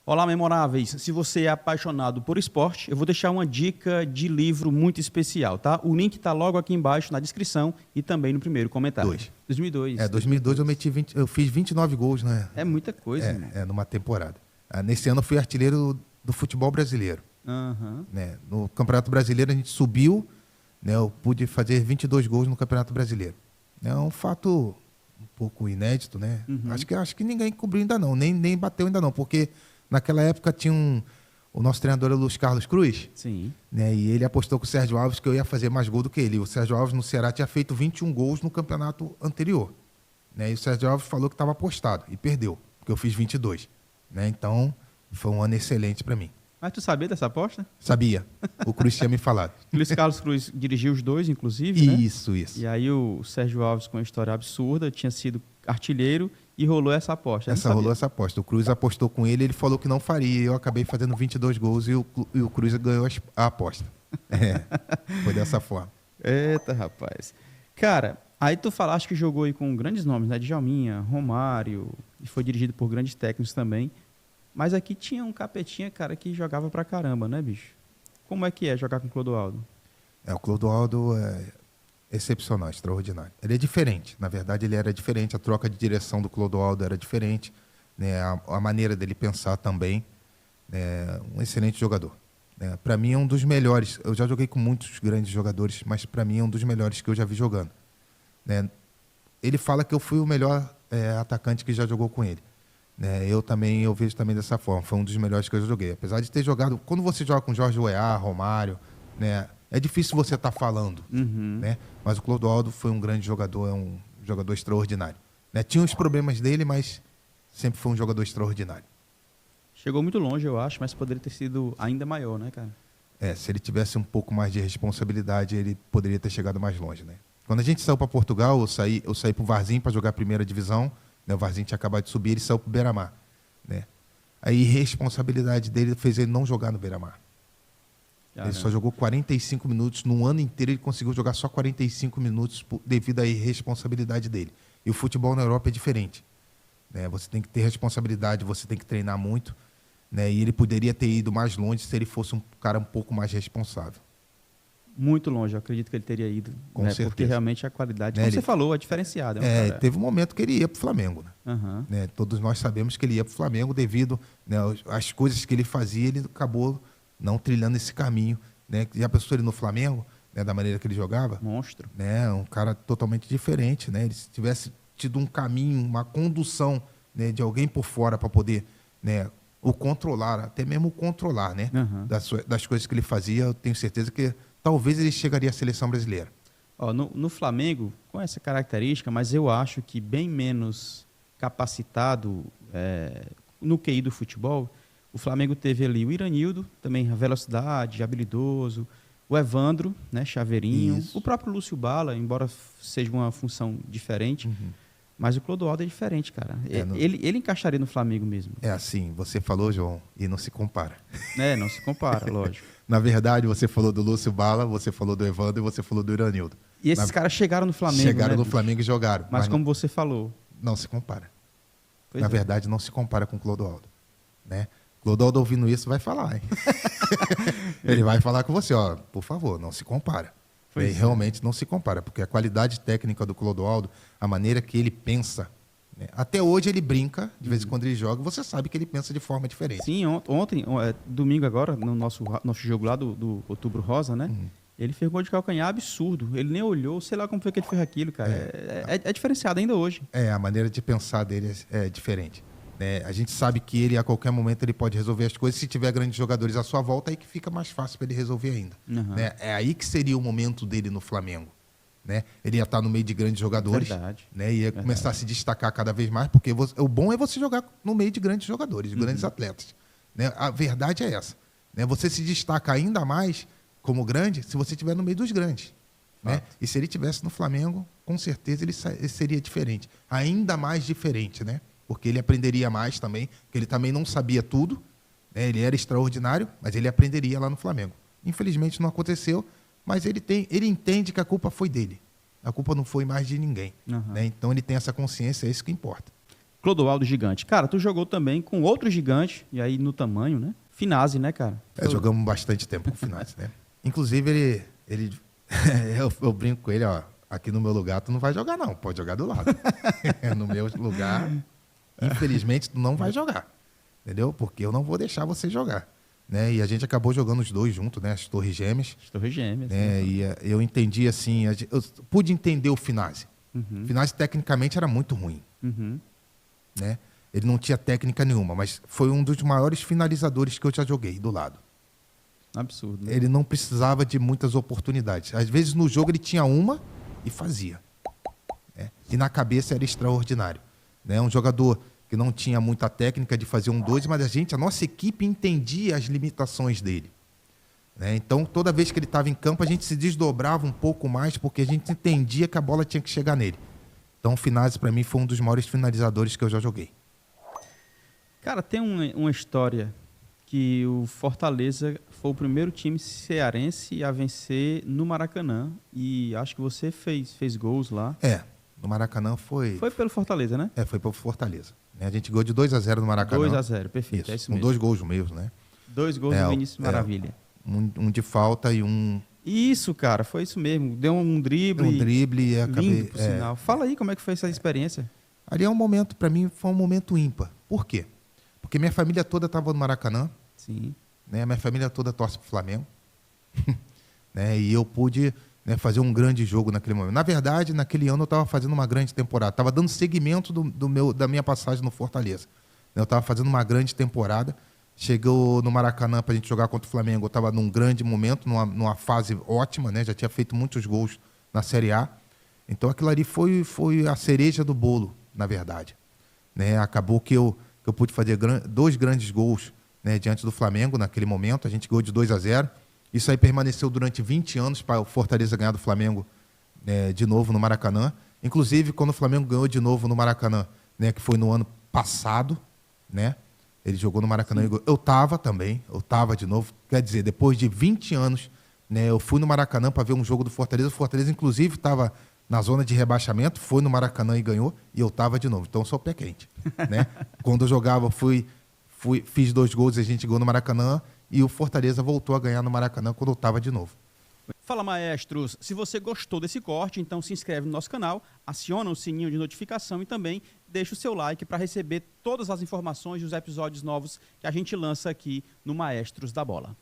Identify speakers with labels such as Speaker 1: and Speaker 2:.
Speaker 1: Olá, memoráveis! Se você é apaixonado por esporte, eu vou deixar uma dica de livro muito especial, tá? O link está logo aqui embaixo na descrição e também no primeiro comentário.
Speaker 2: 2002.
Speaker 1: 2002.
Speaker 2: Eu fiz 29 gols, né?
Speaker 1: É muita coisa, irmão.
Speaker 2: Numa temporada. Nesse ano eu fui artilheiro do futebol brasileiro.
Speaker 1: Aham.
Speaker 2: Né? No Campeonato Brasileiro a gente subiu, né? Eu pude fazer 22 gols no Campeonato Brasileiro. É um fato um pouco inédito, né? Acho que ninguém cobriu ainda não, nem bateu ainda não, porque naquela época tinha o nosso treinador era o Luiz Carlos Cruz,
Speaker 1: Sim.
Speaker 2: né? E ele apostou com o Sérgio Alves que eu ia fazer mais gol do que ele. O Sérgio Alves no Ceará tinha feito 21 gols no campeonato anterior, né? E o Sérgio Alves falou que estava apostado e perdeu, porque eu fiz 22, né? Então foi um ano excelente para mim.
Speaker 1: Mas tu sabia dessa aposta?
Speaker 2: Sabia. O Cruz tinha me falado.
Speaker 1: Luiz Carlos Cruz dirigiu os dois, inclusive, né?
Speaker 2: Isso.
Speaker 1: E aí o Sérgio Alves, com uma história absurda, tinha sido artilheiro e rolou essa aposta. Eu não sabia.
Speaker 2: Rolou essa aposta. O Cruz apostou com ele, ele falou que não faria. Eu acabei fazendo 22 gols e o Cruz ganhou a aposta. Foi dessa forma.
Speaker 1: Eita, rapaz. Cara, aí tu falaste que jogou aí com grandes nomes, né? Djalminha, Romário, e foi dirigido por grandes técnicos também. Mas aqui tinha um capetinha, cara, que jogava pra caramba, né, bicho? Como é que é jogar com o Clodoaldo?
Speaker 2: O Clodoaldo é excepcional, extraordinário. Ele é diferente. Na verdade, ele era diferente. A troca de direção do Clodoaldo era diferente, né? A maneira dele pensar também. Um excelente jogador. Para mim, é um dos melhores. Eu já joguei com muitos grandes jogadores, mas para mim é um dos melhores que eu já vi jogando. Né? Ele fala que eu fui o melhor atacante que já jogou com ele. Eu vejo também dessa forma. Foi um dos melhores que eu joguei. Apesar de ter jogado... Quando você joga com Jorge Weah, Romário, né? É difícil você estar falando. Né? Mas o Clodoaldo foi um grande jogador, é um jogador extraordinário. Né? Tinha os problemas dele, mas sempre foi um jogador extraordinário.
Speaker 1: Chegou muito longe, eu acho, mas poderia ter sido ainda maior, né, cara?
Speaker 2: Se ele tivesse um pouco mais de responsabilidade, ele poderia ter chegado mais longe. Né? Quando a gente saiu para Portugal, eu saí para o Varzim para jogar a primeira divisão. Né? O Varzim tinha acabado de subir, ele saiu para o Beira-Mar. Né? Aí a responsabilidade dele fez ele não jogar no Beira-Mar. Ele só jogou 45 minutos. No ano inteiro ele conseguiu jogar só 45 minutos devido à irresponsabilidade dele. E o futebol na Europa é diferente. Né? Você tem que ter responsabilidade, você tem que treinar muito. Né? E ele poderia ter ido mais longe se ele fosse um cara um pouco mais responsável.
Speaker 1: Muito longe, eu acredito que ele teria ido.
Speaker 2: Com certeza.
Speaker 1: Porque realmente a qualidade, como você falou, é diferenciada.
Speaker 2: Teve um momento que ele ia para o Flamengo.
Speaker 1: Uhum.
Speaker 2: Né? Todos nós sabemos que ele ia para o Flamengo devido, né, às coisas que ele fazia, ele acabou não trilhando esse caminho. Né? Já pensou ele no Flamengo, né, da maneira que ele jogava?
Speaker 1: Monstro.
Speaker 2: Né? Um cara totalmente diferente. Né? Ele, se tivesse tido um caminho, uma condução, né, de alguém por fora para poder, né, o controlar, até mesmo o controlar, né, das coisas que ele fazia, eu tenho certeza que talvez ele chegaria à seleção brasileira.
Speaker 1: No Flamengo, com essa característica, mas eu acho que bem menos capacitado no QI do futebol, o Flamengo teve ali o Iranildo, também a velocidade, habilidoso, o Evandro, né, chaveirinho, o próprio Lúcio Bala, embora seja uma função diferente, mas o Clodoaldo é diferente, cara. Ele encaixaria no Flamengo mesmo.
Speaker 2: É assim, você falou, João, e não se compara.
Speaker 1: Não se compara, lógico.
Speaker 2: Na verdade, você falou do Lúcio Bala, você falou do Evandro e você falou do Iranildo.
Speaker 1: E esses caras chegaram no Flamengo,
Speaker 2: Chegaram no Flamengo e jogaram.
Speaker 1: Mas como você falou...
Speaker 2: Não se compara.
Speaker 1: Na
Speaker 2: verdade, não se compara com o Clodoaldo. Né? Clodoaldo ouvindo isso vai falar, hein? Ele vai falar com você, ó, por favor, não se compara. Realmente não se compara, porque a qualidade técnica do Clodoaldo, a maneira que ele pensa, né? Até hoje ele brinca, de vez em quando ele joga, você sabe que ele pensa de forma diferente.
Speaker 1: Sim, ontem, domingo agora, no nosso jogo lá do Outubro Rosa, né? Ele fez gol de calcanhar absurdo. Ele nem olhou, sei lá como foi que ele fez aquilo, cara. É diferenciado ainda hoje.
Speaker 2: A maneira de pensar dele é diferente. A gente sabe que ele, a qualquer momento, ele pode resolver as coisas. Se tiver grandes jogadores à sua volta, aí que fica mais fácil para ele resolver ainda. É aí que seria o momento dele no Flamengo. Né? Ele ia estar no meio de grandes jogadores.
Speaker 1: Verdade.
Speaker 2: Né? Ia começar a se destacar cada vez mais, porque o bom é você jogar no meio de grandes jogadores, de grandes atletas. Né? A verdade é essa. Né? Você se destaca ainda mais como grande se você estiver no meio dos grandes. Né? E se ele estivesse no Flamengo, com certeza ele seria diferente. Ainda mais diferente, né? Porque ele aprenderia mais também, porque ele também não sabia tudo, né? Ele era extraordinário, mas ele aprenderia lá no Flamengo. Infelizmente não aconteceu, mas ele entende que a culpa foi dele. A culpa não foi mais de ninguém. Né? Então ele tem essa consciência, é isso que importa.
Speaker 1: Clodoaldo Gigante. Cara, tu jogou também com outro gigante, e aí no tamanho, né? Finazzi, né, cara?
Speaker 2: Jogamos bastante tempo com o Finazzi, né? Inclusive, ele eu brinco com ele, ó, aqui no meu lugar tu não vai jogar não, pode jogar do lado. No meu lugar, infelizmente, tu não vai jogar, entendeu? Porque eu não vou deixar você jogar. Né? E a gente acabou jogando os dois juntos, né? As Torres Gêmeas.
Speaker 1: As Torres Gêmeas.
Speaker 2: Né? E eu entendi assim, eu pude entender o Finazzi.
Speaker 1: Uhum.
Speaker 2: O Finazzi tecnicamente era muito ruim.
Speaker 1: Uhum.
Speaker 2: Né? Ele não tinha técnica nenhuma, mas foi um dos maiores finalizadores que eu já joguei do lado.
Speaker 1: Absurdo. Né?
Speaker 2: Ele não precisava de muitas oportunidades. Às vezes no jogo ele tinha uma e fazia. Né? E na cabeça era extraordinário. Né? Um jogador que não tinha muita técnica de fazer 1-2, mas a nossa equipe entendia as limitações dele. Né? Então, toda vez que ele estava em campo, a gente se desdobrava um pouco mais, porque a gente entendia que a bola tinha que chegar nele. Então, o Finazzi, para mim, foi um dos maiores finalizadores que eu já joguei.
Speaker 1: Cara, tem uma história que o Fortaleza foi o primeiro time cearense a vencer no Maracanã, e acho que você fez gols lá.
Speaker 2: No Maracanã foi...
Speaker 1: Foi pelo Fortaleza, né?
Speaker 2: Foi pelo Fortaleza. A gente ganhou de 2-0 no Maracanã.
Speaker 1: 2-0, perfeito.
Speaker 2: Isso,
Speaker 1: é isso
Speaker 2: com
Speaker 1: mesmo.
Speaker 2: 2 gols meus, né?
Speaker 1: 2 gols do Vinícius Maravilha.
Speaker 2: Um de falta e um...
Speaker 1: Isso, cara, foi isso mesmo. Deu um drible.
Speaker 2: Um drible e acabei...
Speaker 1: Lindo, por sinal. Fala aí como é que foi essa experiência.
Speaker 2: Ali é um momento, para mim, foi um momento ímpar. Por quê? Porque minha família toda estava no Maracanã.
Speaker 1: Sim.
Speaker 2: Né? Minha família toda torce pro Flamengo. Né? E eu pude, né, fazer um grande jogo naquele momento. Na verdade, naquele ano eu estava fazendo uma grande temporada. Estava dando seguimento da minha passagem no Fortaleza. Eu estava fazendo uma grande temporada. Chegou no Maracanã para a gente jogar contra o Flamengo. Eu estava num grande momento, numa fase ótima, né? Já tinha feito muitos gols na Série A. Então aquilo ali foi a cereja do bolo, na verdade. Né? Acabou que eu pude fazer 2 grandes gols, né, diante do Flamengo naquele momento. A gente ganhou de 2-0. Isso aí permaneceu durante 20 anos para o Fortaleza ganhar do Flamengo, de novo no Maracanã. Inclusive, quando o Flamengo ganhou de novo no Maracanã, né, que foi no ano passado, né? Ele jogou no Maracanã. Eu estava de novo. Quer dizer, depois de 20 anos, né, eu fui no Maracanã para ver um jogo do Fortaleza. O Fortaleza, inclusive, estava na zona de rebaixamento, foi no Maracanã e ganhou, e eu estava de novo. Então, eu sou pé quente. Né? Quando eu jogava, fiz 2 gols, a gente ganhou no Maracanã, e o Fortaleza voltou a ganhar no Maracanã quando eu estava de novo.
Speaker 1: Fala, maestros! Se você gostou desse corte, então se inscreve no nosso canal, aciona o sininho de notificação e também deixa o seu like para receber todas as informações dos episódios novos que a gente lança aqui no Maestros da Bola.